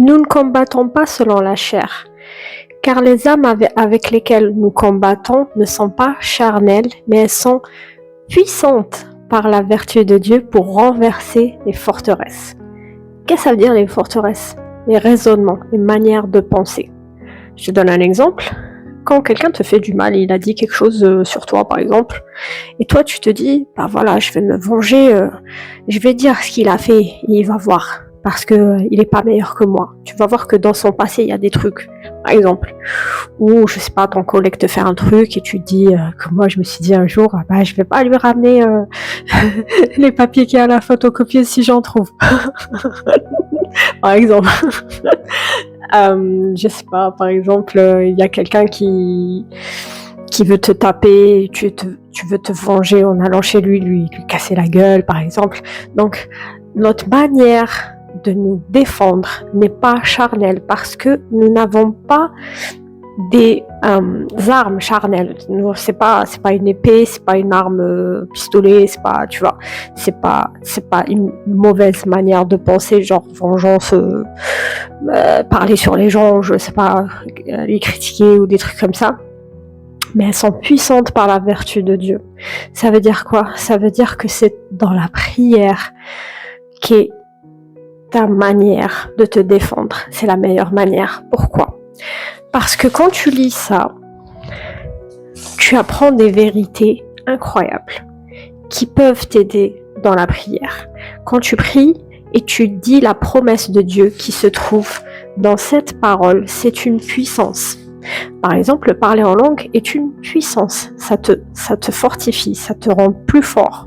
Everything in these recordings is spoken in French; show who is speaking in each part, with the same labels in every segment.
Speaker 1: Nous ne combattons pas selon la chair, car les âmes avec lesquelles nous combattons ne sont pas charnelles, mais elles sont puissantes par la vertu de Dieu pour renverser les forteresses. Qu'est-ce que ça veut dire les forteresses? Les raisonnements, les manières de penser. Je te donne un exemple. Quand quelqu'un te fait du mal, il a dit quelque chose sur toi par exemple, et toi tu te dis, bah voilà, je vais me venger, je vais dire ce qu'il a fait, et il va voir, parce que il est pas meilleur que moi. Tu vas voir que dans son passé, il y a des trucs, par exemple, ou je sais pas, ton collègue te fait un truc et tu te dis, que moi je me suis dit un jour, bah je vais pas lui ramener les papiers qu'il y a à la photocopieuse si j'en trouve, par exemple. Je sais pas, par exemple, il y a quelqu'un qui veut te taper, tu veux te venger en allant chez lui casser la gueule, par exemple. Donc, notre manière de nous défendre n'est pas charnelle parce que nous n'avons pas des armes charnelles. C'est pas une épée, c'est pas une arme pistolet, c'est pas, tu vois, c'est pas une mauvaise manière de penser, genre vengeance, parler sur les gens, je sais pas, les critiquer ou des trucs comme ça. Mais elles sont puissantes par la vertu de Dieu. Ça veut dire quoi? Ça veut dire que c'est dans la prière qu'est ta manière de te défendre. C'est la meilleure manière. Pourquoi? Parce que quand tu lis ça, tu apprends des vérités incroyables qui peuvent t'aider dans la prière. Quand tu pries et tu dis la promesse de Dieu qui se trouve dans cette parole, c'est une puissance. Par exemple, parler en langue est une puissance. Ça te fortifie, ça te rend plus fort.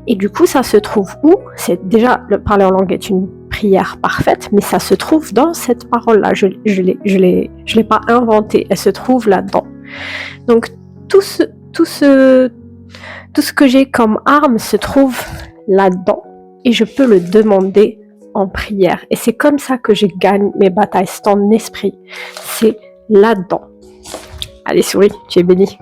Speaker 1: Et du coup, ça se trouve où? C'est déjà, le parler en langue est une prière parfaite, mais ça se trouve dans cette parole-là. Je l'ai pas inventée. Elle se trouve là-dedans. Donc, tout ce que j'ai comme arme se trouve là-dedans. Et je peux le demander en prière. Et c'est comme ça que je gagne mes batailles. C'est en esprit. C'est là-dedans. Allez, souris, tu es bénie.